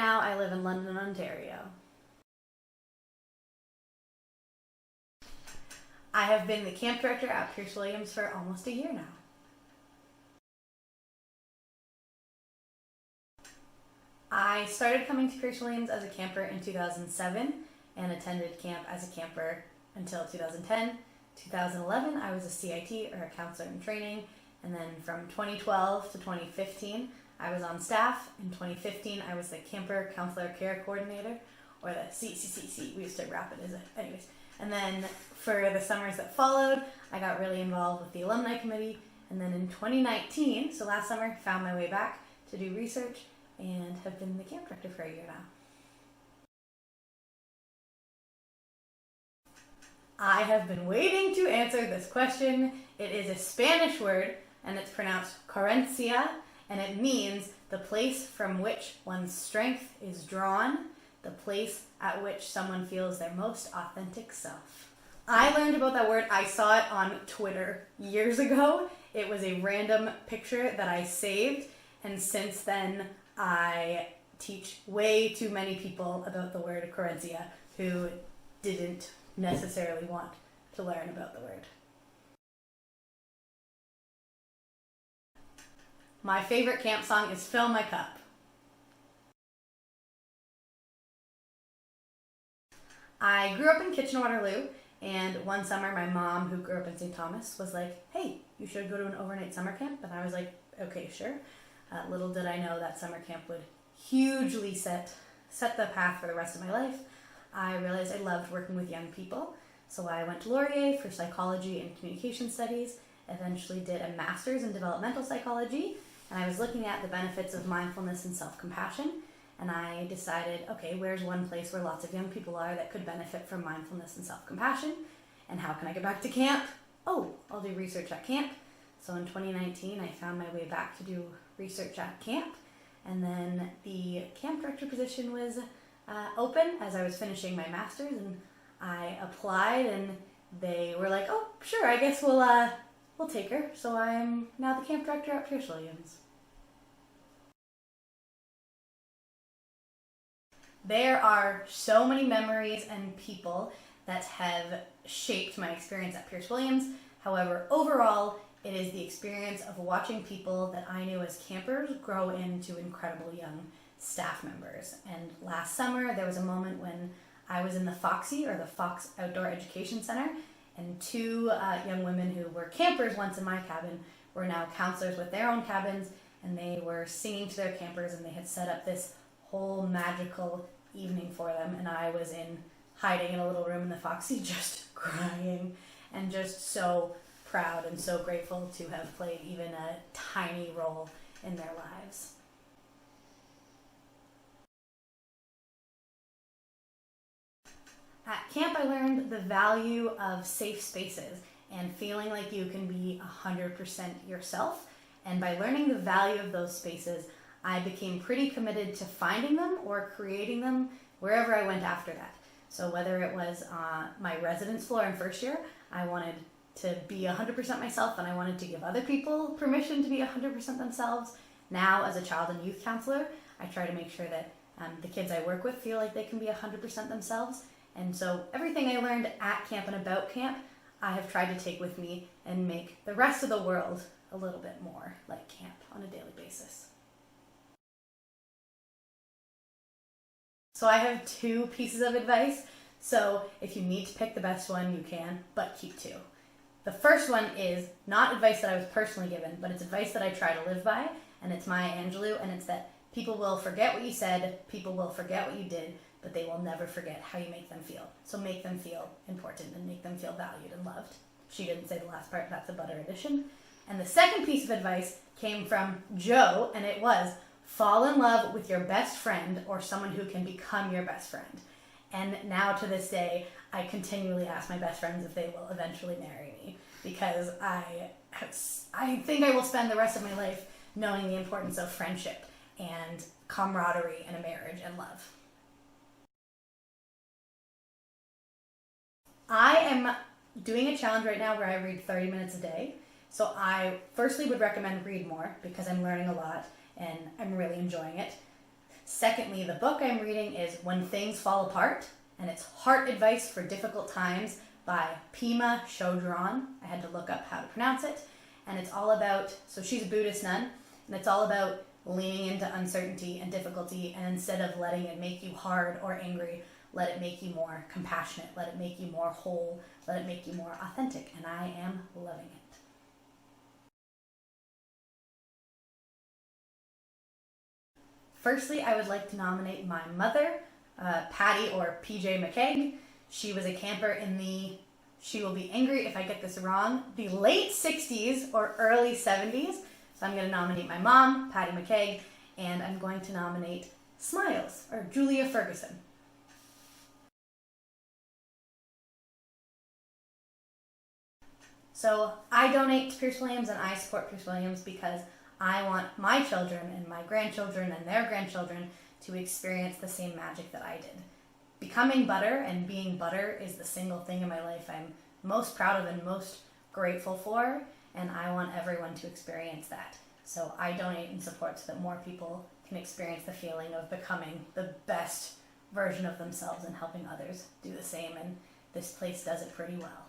now I live in London, Ontario. I have been the camp director at Pearce Williams for almost a year now. I started coming to Pearce Williams as a camper in 2007 and attended camp as a camper until 2010. 2011, I was a CIT, or a counselor in training, and then from 2012 to 2015, I was on staff. In 2015, I was the Camper Counselor Care Coordinator, or the CCCC. We used to wrap it as anyways. And then for the summers that followed, I got really involved with the Alumni Committee, and then in 2019, so last summer, found my way back to do research and have been the camp director for a year now. I have been waiting to answer this question. It is a Spanish word, and it's pronounced querencia, and it means the place from which one's strength is drawn, the place at which someone feels their most authentic self. I learned about that word, I saw it on Twitter years ago. It was a random picture that I saved, and since then I teach way too many people about the word querencia who didn't necessarily want to learn about the word. My favorite camp song is Fill My Cup. I grew up in Kitchener-Waterloo, and one summer my mom, who grew up in St. Thomas, was like, hey, you should go to an overnight summer camp. And I was like, okay, sure. Little did I know that summer camp would hugely set the path for the rest of my life. I realized I loved working with young people, so I went to Laurier for psychology and communication studies, eventually did a master's in developmental psychology, and I was looking at the benefits of mindfulness and self-compassion, and I decided, okay, where's one place where lots of young people are that could benefit from mindfulness and self-compassion, and how can I get back to camp? Oh, I'll do research at camp. So in 2019, I found my way back to do research at camp, and then the camp director position was open as I was finishing my master's, and I applied, and they were like, oh, sure, I guess we'll take her. So I'm now the camp director at Pearce Williams. There are so many memories and people that have shaped my experience at Pearce Williams. However, overall, it is the experience of watching people that I knew as campers grow into incredible young staff members. And last summer, there was a moment when I was in the Foxy, or the Fox Outdoor Education Center, and two young women who were campers once in my cabin were now counselors with their own cabins, and they were singing to their campers, and they had set up this whole magical evening for them, and I was hiding in a little room in the Foxy just crying and just so proud and so grateful to have played even a tiny role in their lives. At camp, I learned the value of safe spaces and feeling like you can be 100% yourself. And by learning the value of those spaces, I became pretty committed to finding them or creating them wherever I went after that. So whether it was my residence floor in first year, I wanted to be 100% myself, and I wanted to give other people permission to be 100% themselves. Now, as a child and youth counselor, I try to make sure that the kids I work with feel like they can be 100% themselves. And so everything I learned at camp and about camp, I have tried to take with me and make the rest of the world a little bit more like camp on a daily basis. So I have two pieces of advice. So if you need to pick the best one, you can, but keep two. The first one is not advice that I was personally given, but it's advice that I try to live by, and it's Maya Angelou, and it's that people will forget what you said, people will forget what you did, but they will never forget how you make them feel. So make them feel important and make them feel valued and loved. She didn't say the last part, that's a butter addition. And the second piece of advice came from Joe, and it was, fall in love with your best friend or someone who can become your best friend. And now to this day, I continually ask my best friends if they will eventually marry me, because I think I will spend the rest of my life knowing the importance of friendship and camaraderie in a marriage and love. I am doing a challenge right now where I read 30 minutes a day. So I firstly would recommend read more because I'm learning a lot and I'm really enjoying it. Secondly, the book I'm reading is When Things Fall Apart, and it's Heart Advice for Difficult Times by Pema Chodron. I had to look up how to pronounce it. And it's all about, so she's a Buddhist nun, and it's all about leaning into uncertainty and difficulty, and instead of letting it make you hard or angry, let it make you more compassionate, let it make you more whole, let it make you more authentic, and I am loving it. Firstly, I would like to nominate my mother, Patty or PJ McKeag. She was a camper in the, she will be angry if I get this wrong, the late 60s or early 70s. So I'm going to nominate my mom, Patty McKeag, and I'm going to nominate Smiles, or Julia Ferguson. So I donate to Pearce Williams and I support Pearce Williams because I want my children and my grandchildren and their grandchildren to experience the same magic that I did. Becoming butter and being butter is the single thing in my life I'm most proud of and most grateful for, and I want everyone to experience that. So I donate and support so that more people can experience the feeling of becoming the best version of themselves and helping others do the same, and this place does it pretty well.